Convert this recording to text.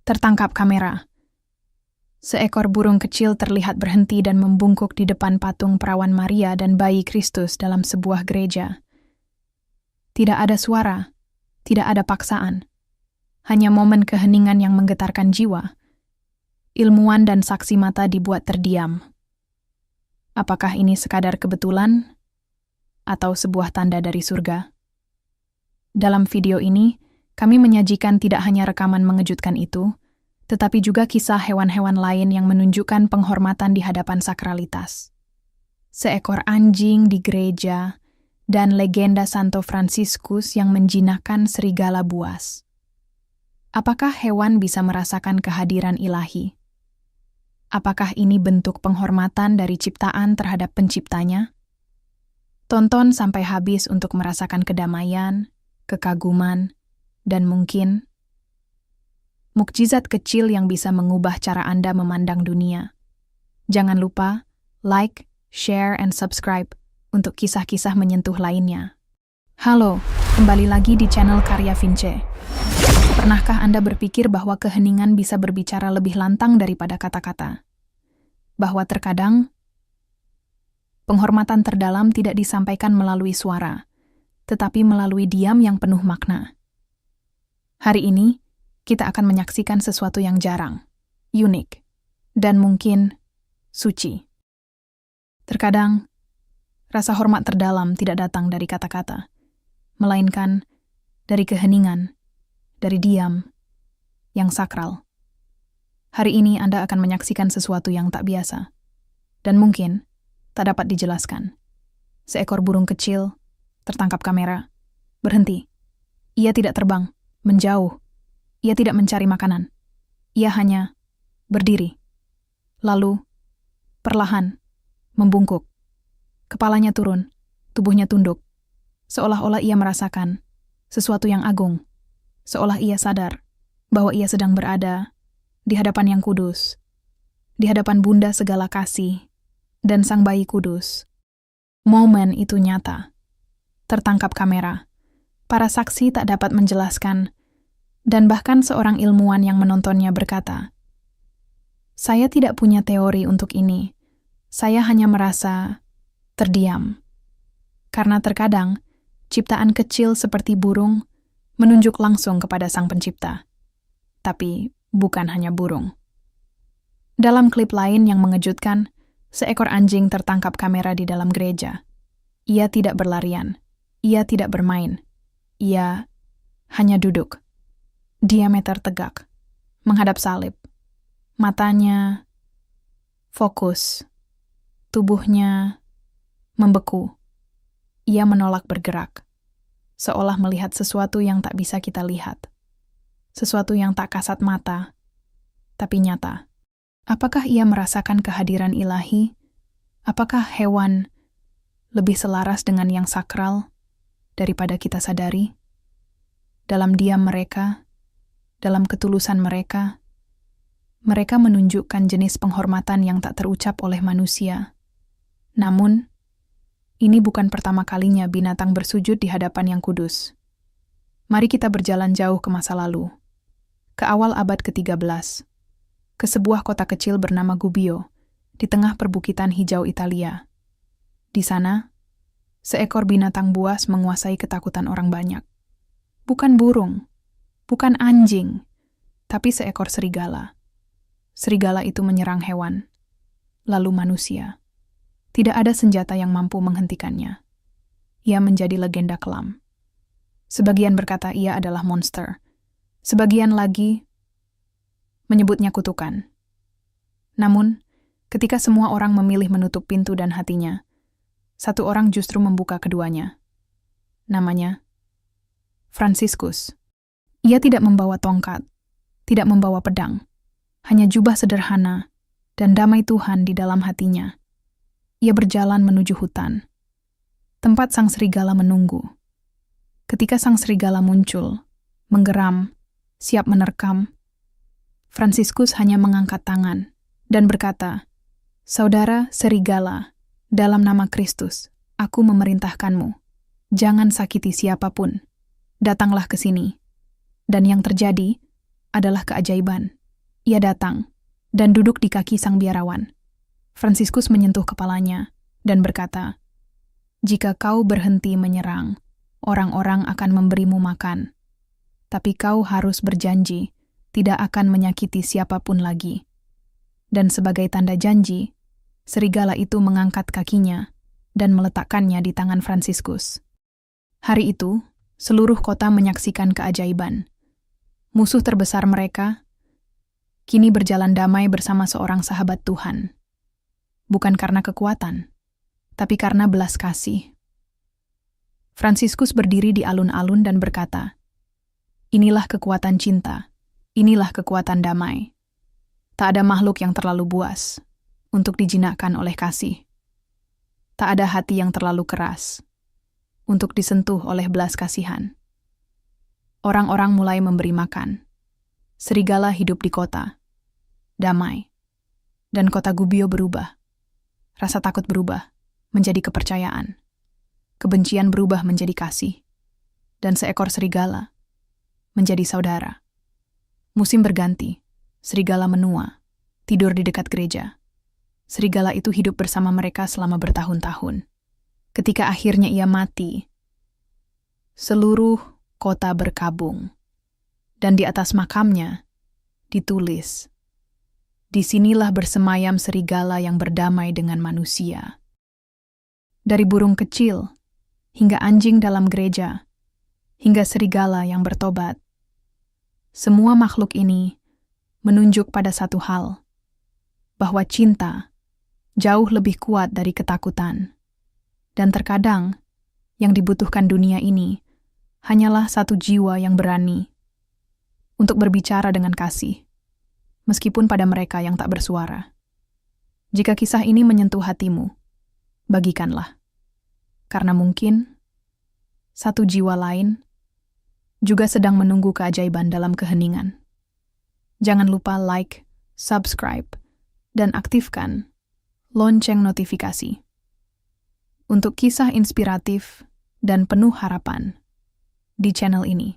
Tertangkap kamera. Seekor burung kecil terlihat berhenti dan membungkuk di depan patung perawan Maria dan bayi Kristus dalam sebuah gereja. Tidak ada suara, tidak ada paksaan. Hanya momen keheningan yang menggetarkan jiwa. Ilmuwan dan saksi mata dibuat terdiam. Apakah ini sekadar kebetulan atau sebuah tanda dari surga? Dalam video ini, kami menyajikan tidak hanya rekaman mengejutkan itu, tetapi juga kisah hewan-hewan lain yang menunjukkan penghormatan di hadapan sakralitas. Seekor anjing di gereja, dan legenda Santo Fransiskus yang menjinakkan serigala buas. Apakah hewan bisa merasakan kehadiran ilahi? Apakah ini bentuk penghormatan dari ciptaan terhadap penciptanya? Tonton sampai habis untuk merasakan kedamaian, kekaguman, dan mungkin mukjizat kecil yang bisa mengubah cara Anda memandang dunia. Jangan lupa like, share, and subscribe untuk kisah-kisah menyentuh lainnya. Halo, kembali lagi di channel Karya Vince. Pernahkah Anda berpikir bahwa keheningan bisa berbicara lebih lantang daripada kata-kata? Bahwa terkadang penghormatan terdalam tidak disampaikan melalui suara, tetapi melalui diam yang penuh makna. Hari ini, kita akan menyaksikan sesuatu yang jarang, unik, dan mungkin suci. Terkadang, rasa hormat terdalam tidak datang dari kata-kata, melainkan dari keheningan, dari diam, yang sakral. Hari ini Anda akan menyaksikan sesuatu yang tak biasa, dan mungkin tak dapat dijelaskan. Seekor burung kecil tertangkap kamera, berhenti. Ia tidak terbang, menjauh. Ia tidak mencari makanan. Ia hanya berdiri. Lalu, perlahan, membungkuk. Kepalanya turun, tubuhnya tunduk. Seolah-olah ia merasakan sesuatu yang agung. Seolah ia sadar bahwa ia sedang berada di hadapan yang kudus, di hadapan Bunda segala kasih, dan Sang Bayi Kudus. Momen itu nyata. Tertangkap kamera. Para saksi tak dapat menjelaskan, dan bahkan seorang ilmuwan yang menontonnya berkata, "Saya tidak punya teori untuk ini. Saya hanya merasa terdiam." Karena terkadang, ciptaan kecil seperti burung menunjuk langsung kepada Sang Pencipta. Tapi bukan hanya burung. Dalam klip lain yang mengejutkan, seekor anjing tertangkap kamera di dalam gereja. Ia tidak berlarian. Ia tidak bermain. Ia hanya duduk. Diameter tegak, menghadap salib. Matanya fokus, tubuhnya membeku. Ia menolak bergerak, seolah melihat sesuatu yang tak bisa kita lihat. Sesuatu yang tak kasat mata, tapi nyata. Apakah ia merasakan kehadiran ilahi? Apakah hewan lebih selaras dengan yang sakral daripada kita sadari? Dalam diam mereka, dalam ketulusan mereka, mereka menunjukkan jenis penghormatan yang tak terucap oleh manusia. Namun, ini bukan pertama kalinya binatang bersujud di hadapan yang kudus. Mari kita berjalan jauh ke masa lalu, ke awal abad ke-13, ke sebuah kota kecil bernama Gubbio, di tengah perbukitan hijau Italia. Di sana, seekor binatang buas menguasai ketakutan orang banyak. Bukan burung, bukan anjing, tapi seekor serigala. Serigala itu menyerang hewan, lalu manusia. Tidak ada senjata yang mampu menghentikannya. Ia menjadi legenda kelam. Sebagian berkata ia adalah monster. Sebagian lagi menyebutnya kutukan. Namun, ketika semua orang memilih menutup pintu dan hatinya, satu orang justru membuka keduanya. Namanya Fransiskus. Ia tidak membawa tongkat, tidak membawa pedang, hanya jubah sederhana dan damai Tuhan di dalam hatinya. Ia berjalan menuju hutan, tempat sang serigala menunggu. Ketika sang serigala muncul, menggeram, siap menerkam, Fransiskus hanya mengangkat tangan dan berkata, "Saudara serigala, dalam nama Kristus, aku memerintahkanmu, jangan sakiti siapapun. Datanglah ke sini." Dan yang terjadi adalah keajaiban. Ia datang dan duduk di kaki sang biarawan. Fransiskus menyentuh kepalanya dan berkata, "Jika kau berhenti menyerang, orang-orang akan memberimu makan. Tapi kau harus berjanji tidak akan menyakiti siapapun lagi." Dan sebagai tanda janji, serigala itu mengangkat kakinya dan meletakkannya di tangan Fransiskus. Hari itu, seluruh kota menyaksikan keajaiban. Musuh terbesar mereka kini berjalan damai bersama seorang sahabat Tuhan. Bukan karena kekuatan, tapi karena belas kasih. Fransiskus berdiri di alun-alun dan berkata, "Inilah kekuatan cinta, inilah kekuatan damai. Tak ada makhluk yang terlalu buas untuk dijinakkan oleh kasih. Tak ada hati yang terlalu keras untuk disentuh oleh belas kasihan." Orang-orang mulai memberi makan. Serigala hidup di kota, damai. Dan kota Gubbio berubah. Rasa takut berubah menjadi kepercayaan. Kebencian berubah menjadi kasih. Dan seekor serigala menjadi saudara. Musim berganti, serigala menua, tidur di dekat gereja. Serigala itu hidup bersama mereka selama bertahun-tahun. Ketika akhirnya ia mati, seluruh kota berkabung, dan di atas makamnya ditulis, "Disinilah bersemayam serigala yang berdamai dengan manusia." Dari burung kecil, hingga anjing dalam gereja, hingga serigala yang bertobat, semua makhluk ini menunjuk pada satu hal, bahwa cinta jauh lebih kuat dari ketakutan. Dan terkadang, yang dibutuhkan dunia ini hanyalah satu jiwa yang berani untuk berbicara dengan kasih, meskipun pada mereka yang tak bersuara. Jika kisah ini menyentuh hatimu, bagikanlah. Karena mungkin satu jiwa lain juga sedang menunggu keajaiban dalam keheningan. Jangan lupa like, subscribe, dan aktifkan lonceng notifikasi untuk kisah inspiratif dan penuh harapan di channel ini.